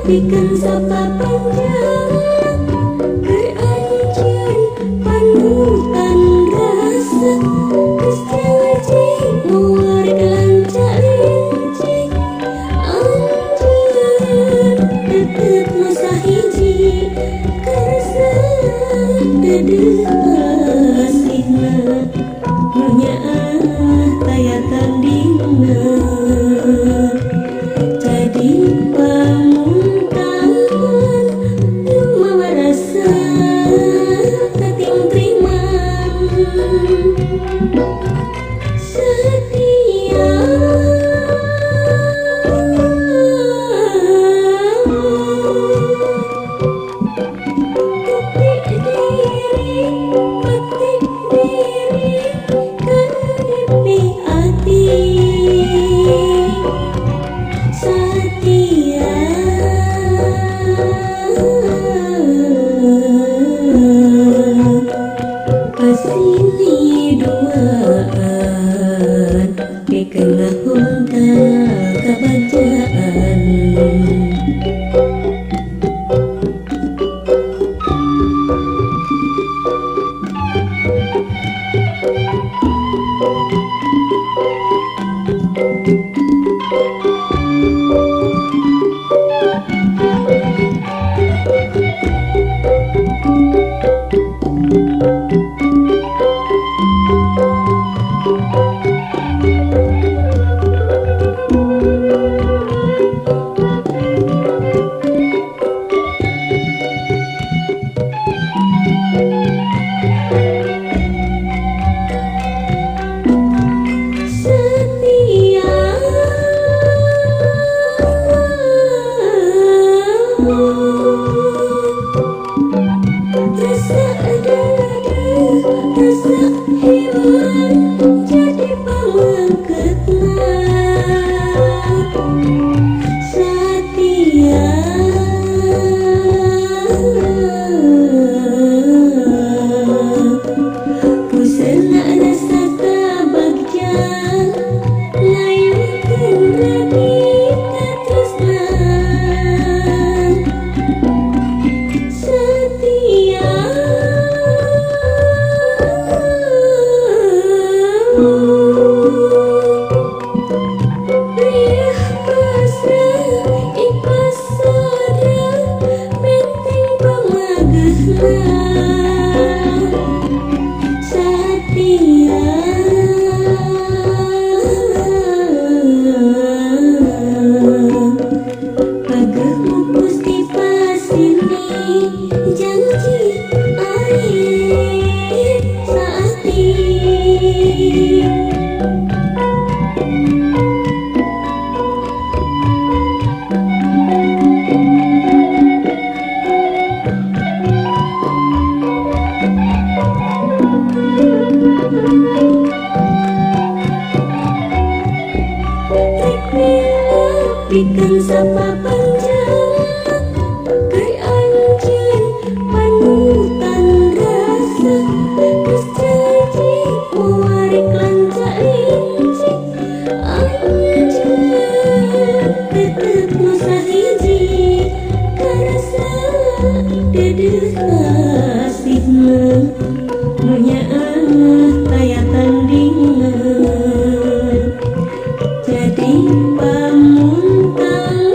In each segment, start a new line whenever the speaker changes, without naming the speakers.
Bikin sapa panjang keranjang panutan rasa kesjajing muar kelancak lincik anjir tetep masa hiji kerasa dedek asina nyaah taya tandingna jadi sini duaan dikena hunta kebancaan. berikan sapa panjang kai anjeun panutan rasa geus janji muarik lanca lincik anjeun tetep nu sahiji karasa dedeuh kasihna nu nyaah taya tandingan jadi pamuntang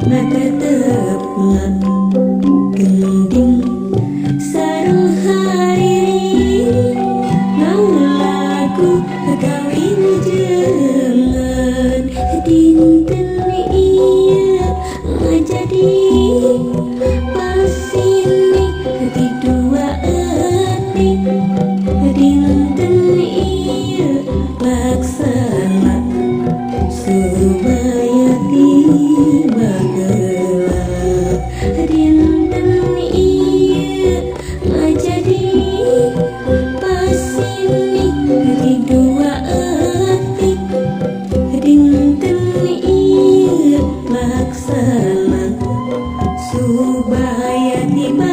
na tetep gending sareng hari nang lagu kawin jenengan dinten iya ngajadi pasini di dua etik dinten iya laksana supaya tiba gelap dinten iya ngajadi pasini di dua etik dinten iya laksana supaya tiba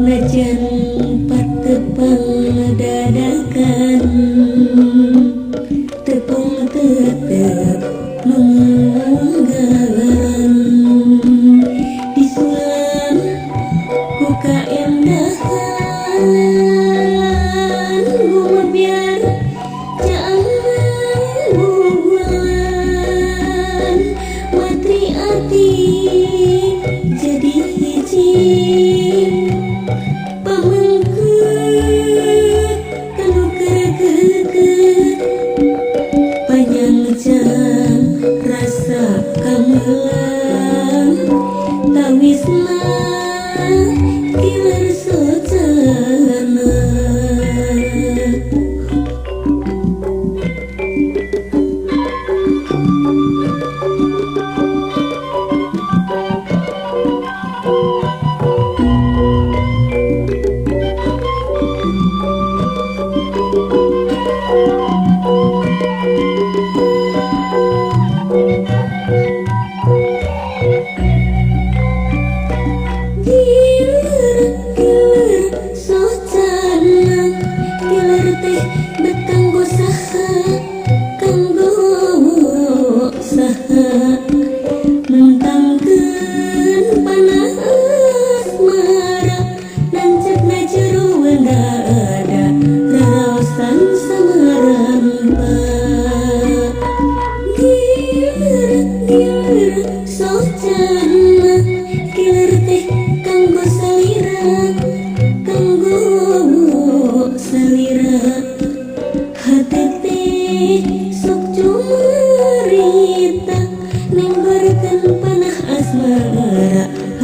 Najan patep guma biar jangan bulan matri ati jadi hiji pamengkeut kanu kereget panjang rasa kamelang tawisna kiler sojana.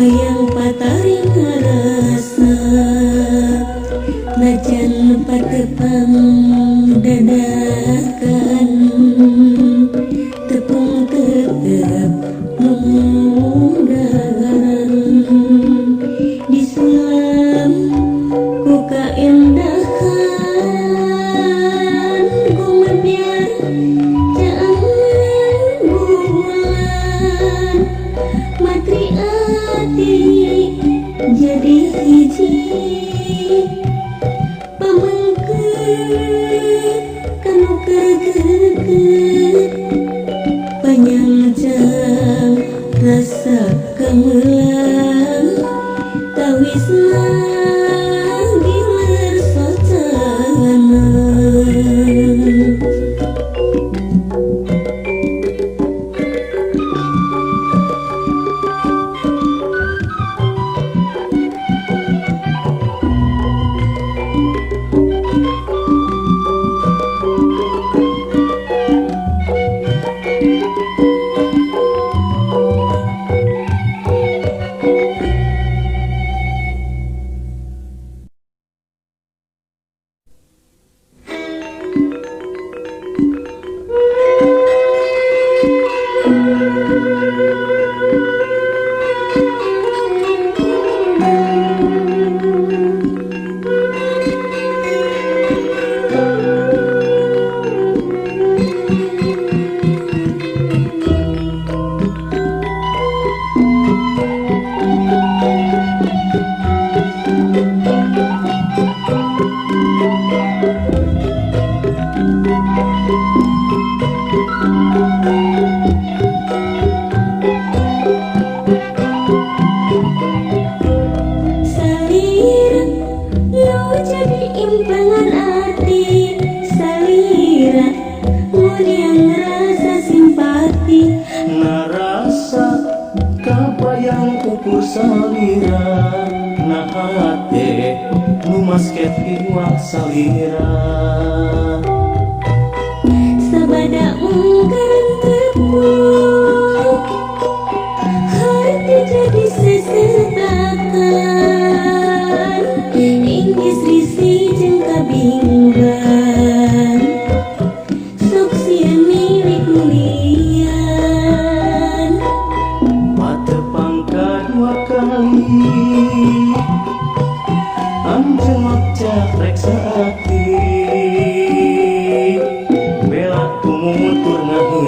Hayang pataring rasa najan patepang dadakan tepung tetep mudahan disulam ku kaendahan gumebiar jangan bulan matri jadi hiji pamengkeut kanu kereget panjang rasa kamelang tawisna giler sojana.
Salira na hate numasket iwak salira
sabada ungkaran tepuk hati jadi sesetakan inggis risi jeung kabingban sok sia milik kulian
patepang kadua kali anjemak cakrek saati bela tumutur ngahu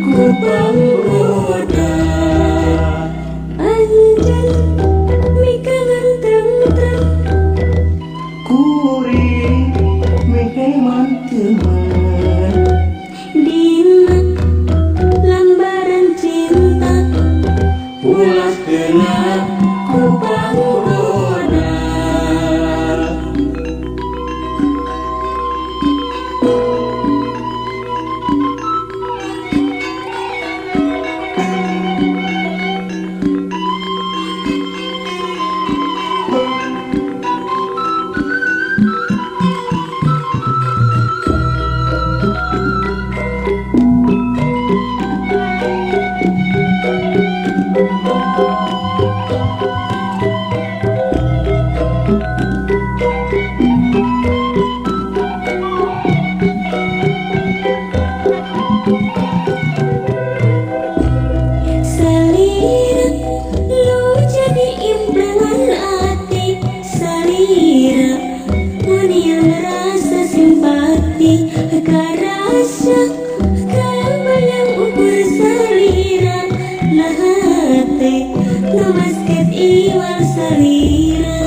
ku panggoda.
Anjen mikangan tentrem
Kuring meheman teman
dina lambaran cinta
ulah kena ku panggoda.
salira lu jadi implangan hati salira mun yang rasa simpati karasa kabayang ukur salira nah hati nu basket iwal salira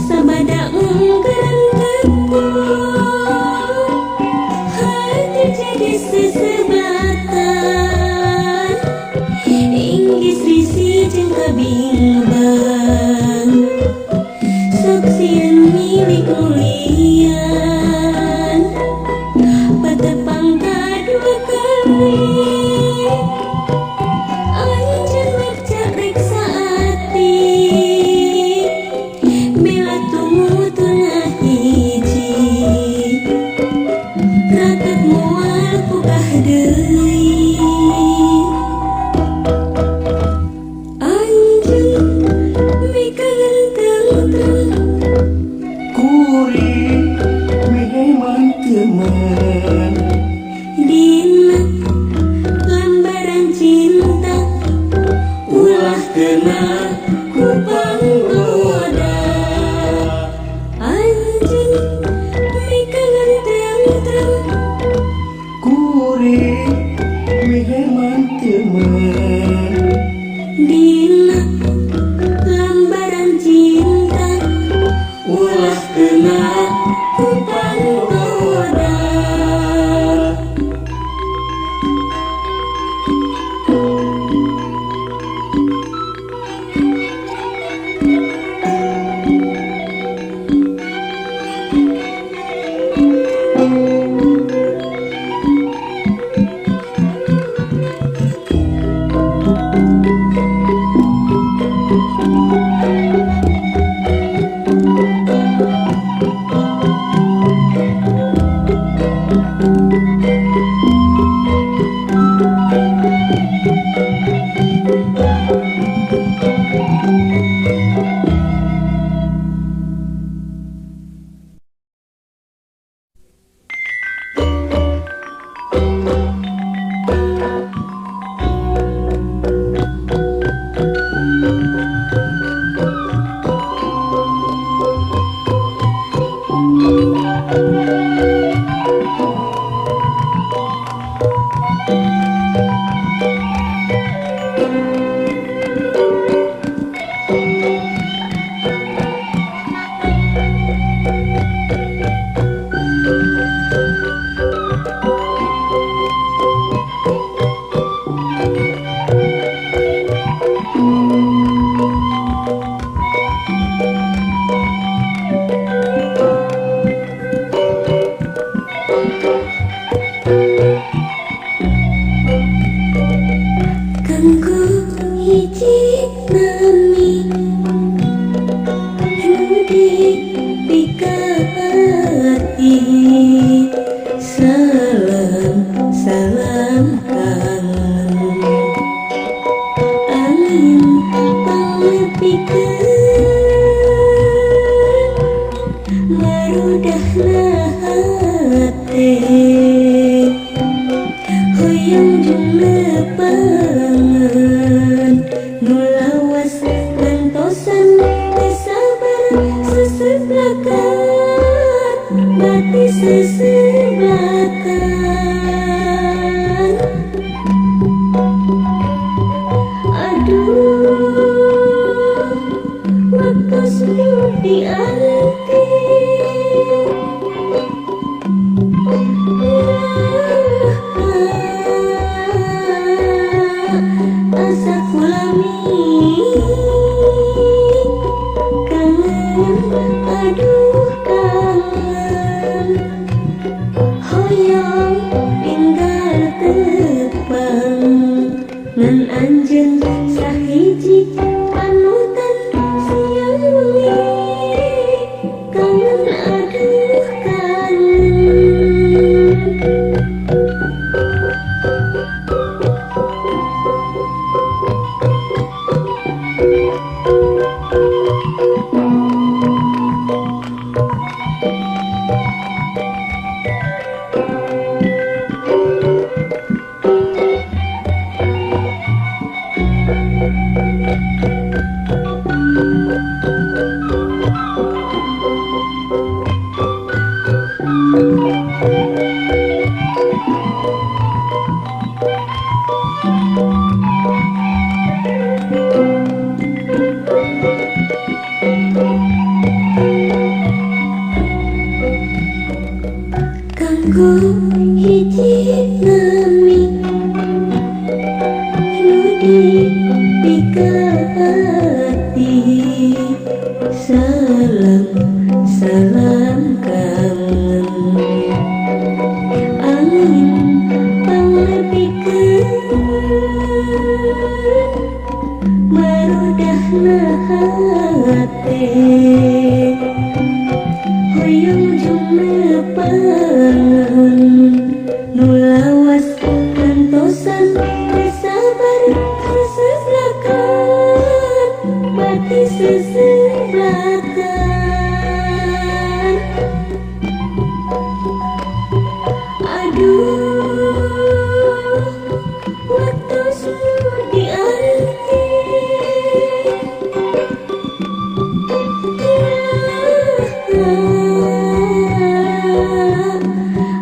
sabada ungkaran tepung hati jadi sesebatan inggis risi jeung kabingban saksian milik mulian patepang kadua kali anjeun merca reksa ati bela tumutuna hiji raket moal pukah deui Kanggo hiji nami nudi pikati salam salam kangen angin panglebikeun marudahna hate hoyong jumepangan nulawas kantosan sabar seseblakan mati seseblakan aduh waktu di arti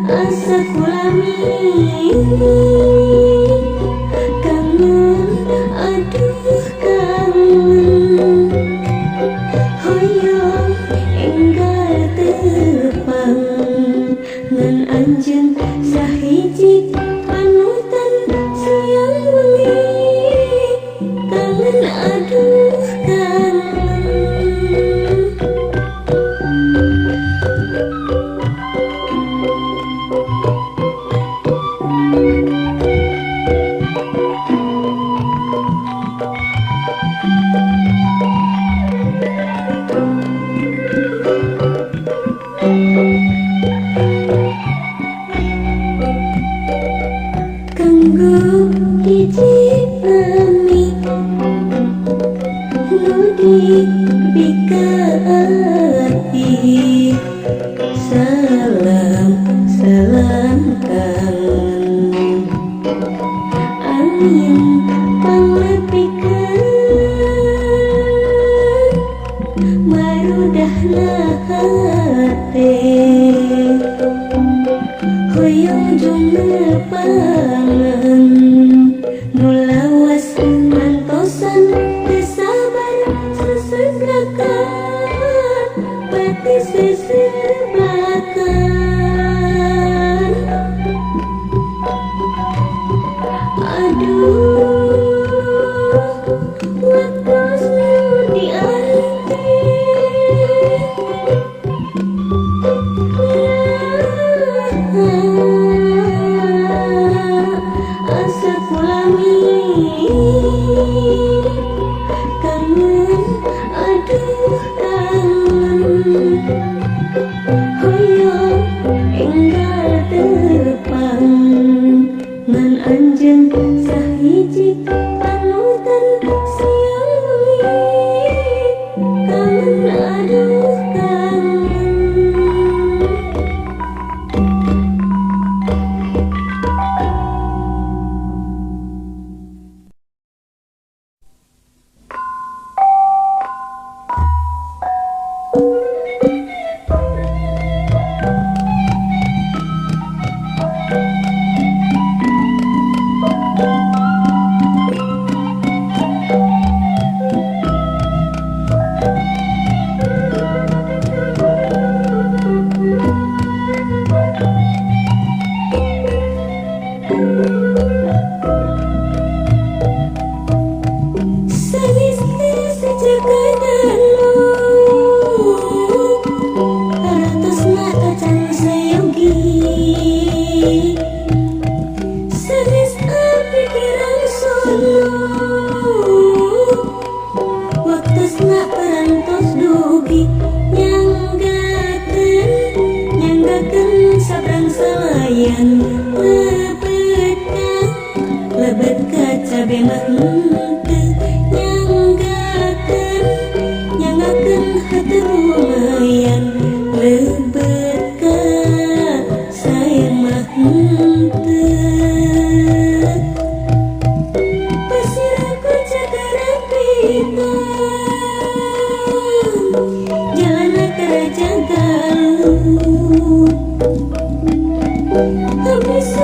asa kulami kangen aduh kangen hoyong enggal tepang ngan anjeun sahiji panutan siang wengi kangen aduh kangen kanggo hiji nami nudi pikati salam salam kangen angin panglebikeun marudahna hate hoyong jumepangan nulawas mantosan sabar seseblakan pati seseblakan aduh waktu di arti asa kulami kangen aduh kangen hoyong enggal tepang ngan anjeun sahiji panutan siang wengi kangen aduh kangen Sanis sejak kadanmu hartosna acan sayogi sanis pikiran solo waktosna perantos dugi nyanggakeun sabrang salayan lebet ka cabe mah nyanggakeun hati lumayan lebet ka saya mah pasiraku cakaran pitan jalana karaja galuh habis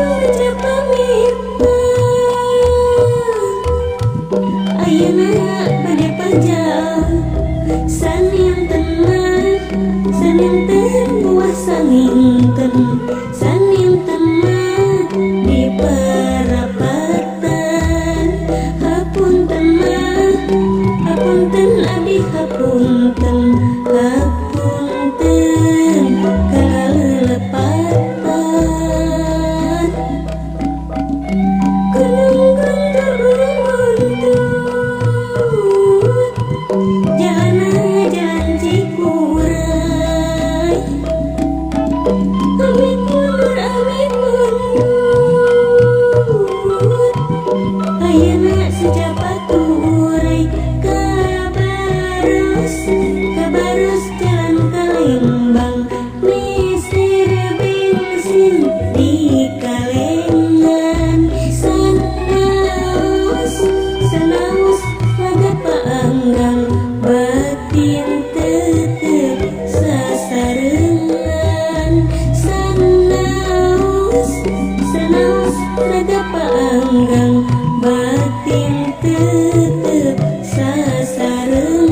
paanggang batin tetep sasarengan.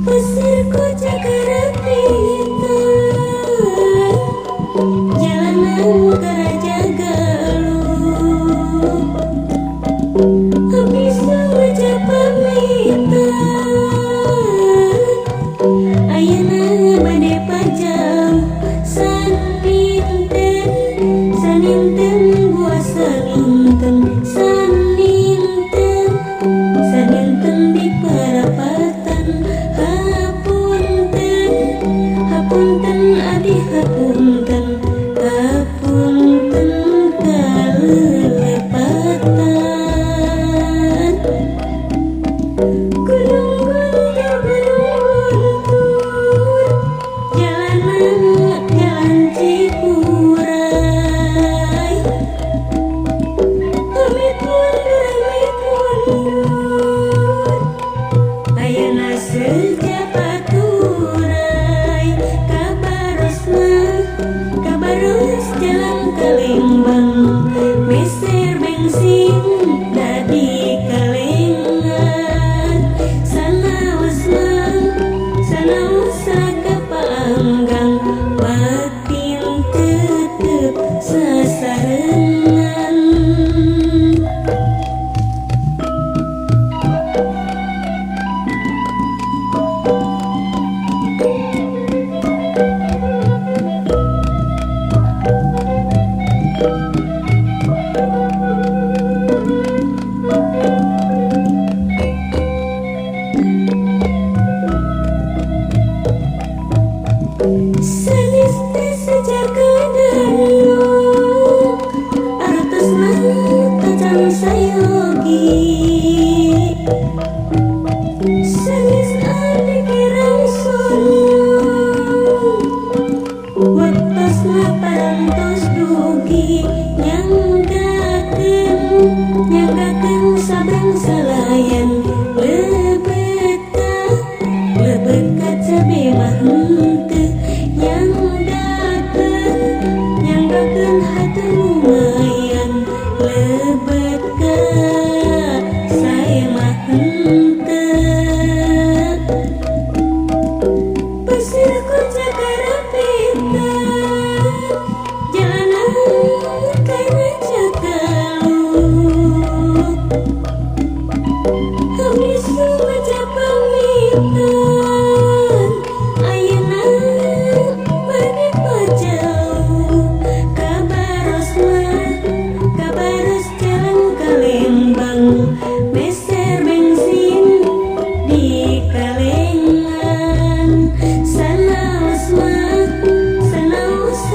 Pasirku cakar pintar, jalanan karaja galuh, habis baca pamitan, ayeuna bade pajau saninten, saninten buah saninten, saninten, saninten di parapatan. Hapunten, hapunten adi hapunten, hapunten kalelepatan. Gunung guntur guntur, jalanan jalan Cikuray. Amit mundur, ayeuna sejak baturai, kabaros jalan Kalembang, meser bensin dadi kalengan, sanaos raga paanggang batin tetep sasarengan. Sanis teh sejak kadanu, artosna tacan sayogi. Sanis ade kirang sunu, waktosna parantos dugi, nyanggakeun sabrang salayan, lebet ka cabe mah henteu, nyanggakeun hatur lumayan, lebet ka sae mah henteu. Pasirku cakar pintar, jalanan karaja galuh, habis baca pamitan, ayeuna bade pajau, kabaros jalan Kalembang, meser bensin di kalengan, sanaos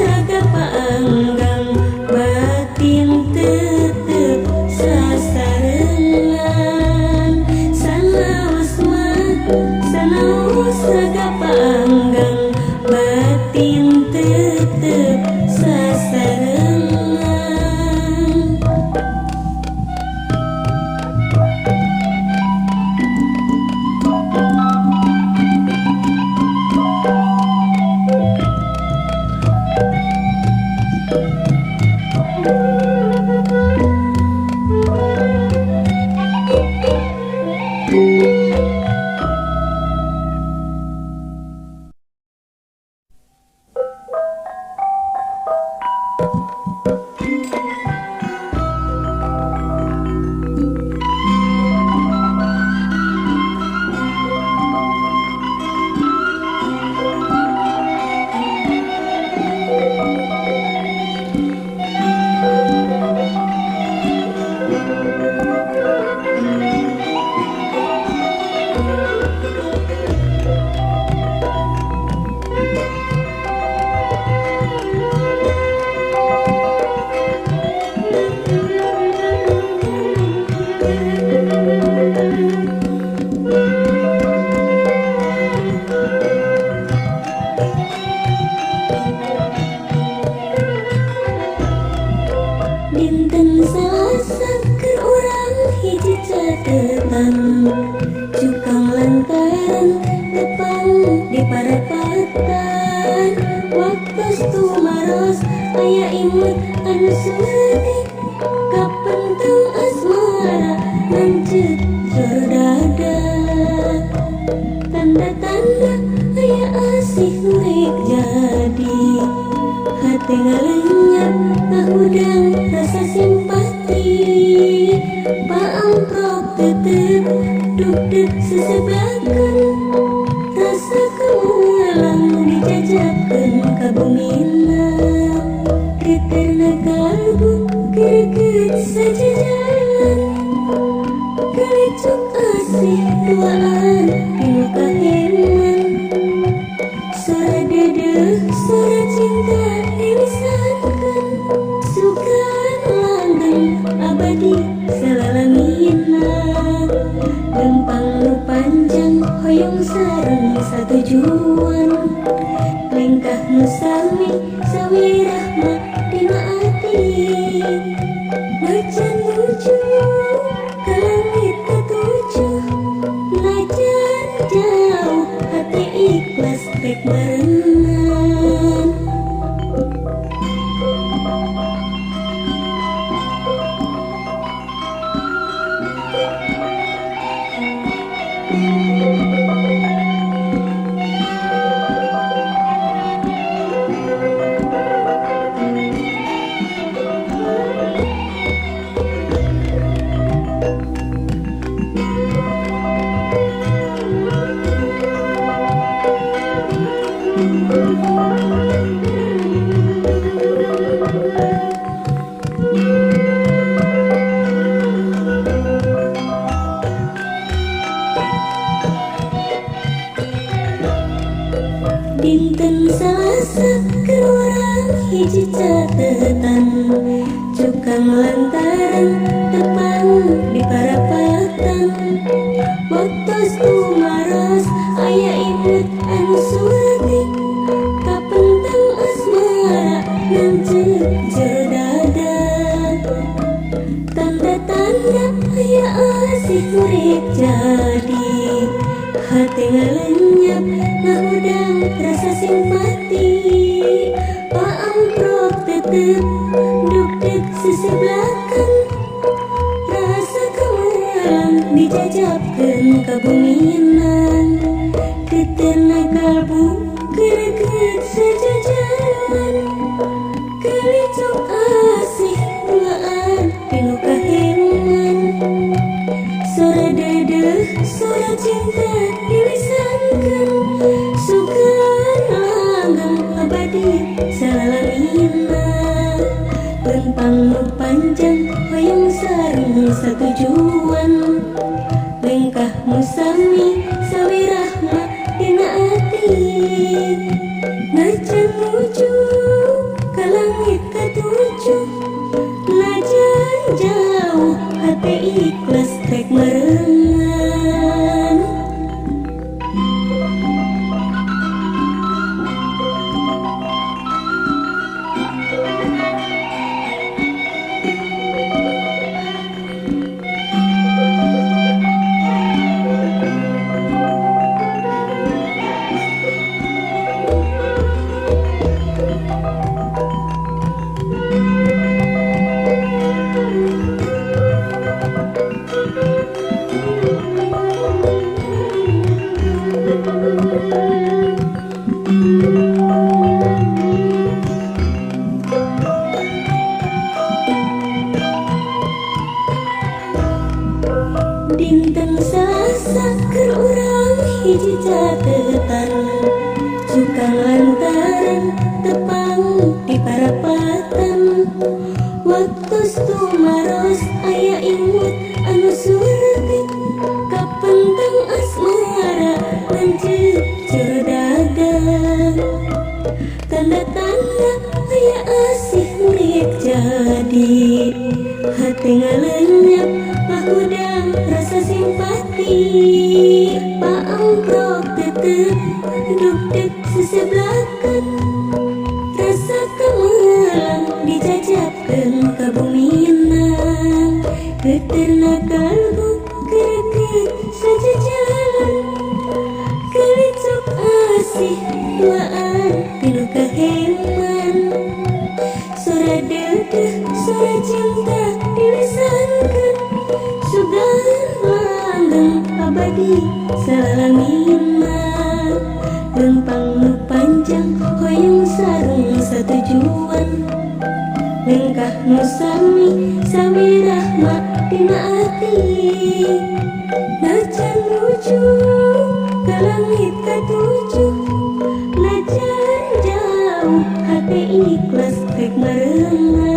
raga paanggang batin tetep sasarengan, sanaos raga paanggang batin tetep sasarengan. Cukang lantaran tepang di parapatan. Waktu tumaros aya imut anu surti. Kapenteng asmara lanjut jor dada. Tanda-tanda aya asih nurik jadi. Hati ngalenyap ngahudang rasa simpati. Paamprok tetep duk-duk sesebelakan. Rasa kemualang dijajabkeun ka bumina. Geterna kalbu greget sajajalan. Kalicuk asih duaan pinu kaheman. Sora dedeuh sora cinta dilisankeun. Sugan langgeng abadi salalamina. Lempang nu panjang hoyong sareng satujuan. Lengkah nu sami sawi rahma dina ati. Najan nuju ka langit katujuh. Najan jauh hati ikhlas rek barengan. Dinten Salasa keur urang hiji catetan. Cukang lantaran tepang di parapatan. Waktos tumaros aya imut anu surti. Kapenteng asmara lanjut jor dada. Tanda-tanda aya asih nurik jadi. Hati ngalenyap ngahudang rasa simpati. Paamprok tetep duk-duk sesebelakan. Rasa kemualang dijajabkeun ka buminan. Geterna kalbu greget sajajalan. Kalicuk asih duaan pinu kaheman. Sora dedeuh sora cinta dilisankeun. Sugan langgeng abadi salalamina. Lempang nu panjang hoyong sareng satujuan. Lengkahmu sami sawi rahma dina ati. Najan nuju ka langit katujuh. Najan jauh hati ikhlas rek barengan. Dinten Salasa keur urang hiji catetan. Cukang lantaran tepang di parapatan. Waktos tumaros aya imut anu surti. Kapenteng asmara lanjut jor dada. Tanda-tanda aya asih nurik jadi. Hati ngalenyap ngahudang rasa simpati. Paamprok tetep duk-duk sesebelakan. Rasa kemualang dijajabkeun ka bumina. Geterna kalbu greget padi salamina lempang nu panjang hoyong sareng satujuan lengkah nu sami rahmat dina ati najan nuju ka langit katujuh najan jauh hati ikhlas rek marengan.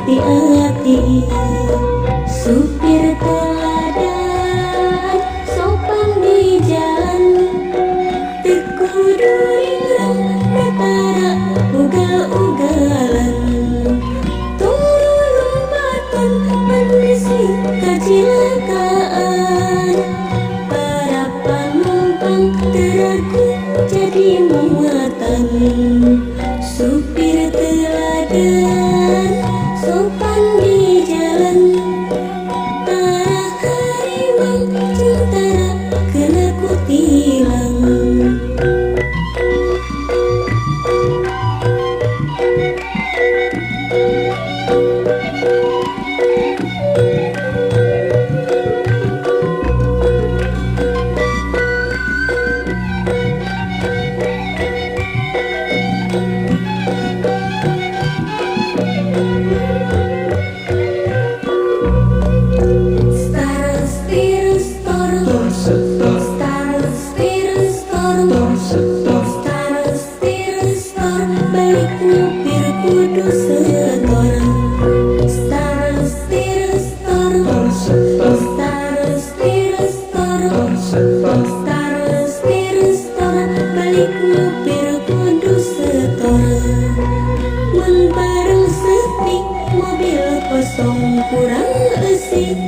Hati-hati supir teladan sopan di jalan tekudu ringan datara ugal-ugalan turu lompatan mendisi kecelakaan para penumpang teraku jadi muatan supir teladan sopan di jalan para harimau tentara kena kutilang. Kurang asik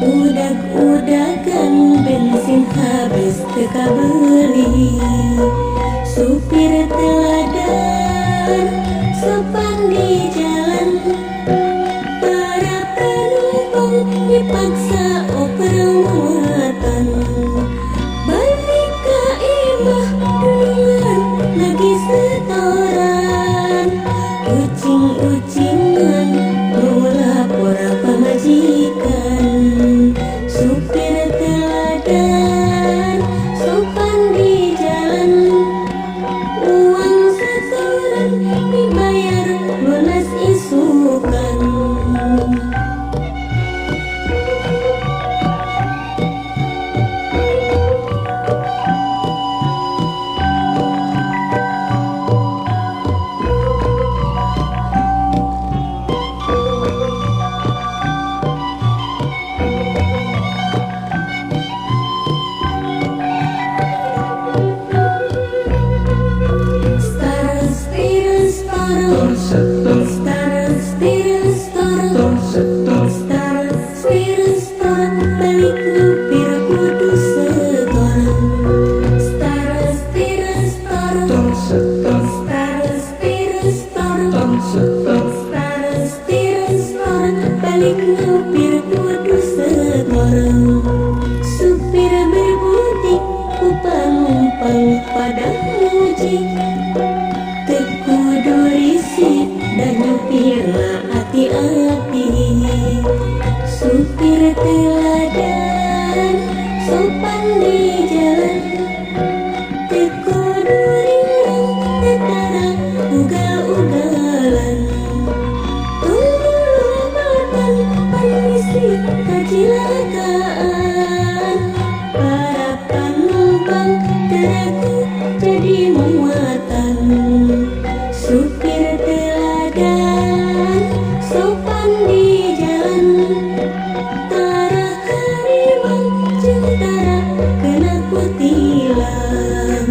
udag-udagan bensin habis teka beli supir teladan sopan di jalan para penumpang dipaksa oper muatan balik ke imah duluan lagi setoran ucing-ucingan pura pemajikan supir teladan sopan di jalan uang setoran dibayar lunas isukan. Supir berbudik penumpang pada muji tekudu risik dan nyupirna hati-hati supir teladan sopan di jalan sepiraku jadi muatan. Supir teladan sopan di jalan, tara harimau jeung tara kena kutilang.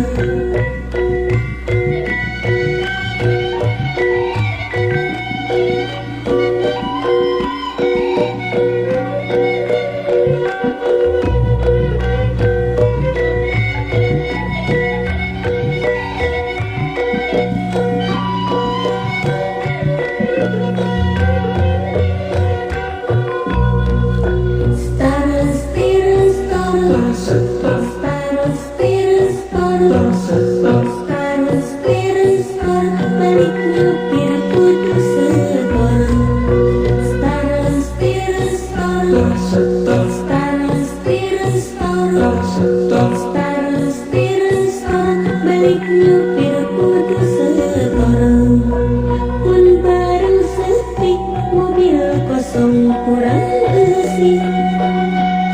Balik nyupir kudu setorang, pun baru sepi mobil kosong kurang isi.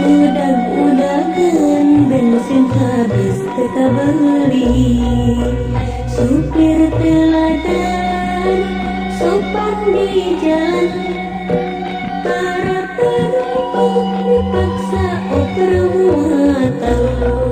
Udag-udagan bensin habis teka beli. Supir teladan sopan di jalan, para penumpang dipaksa oper muatan.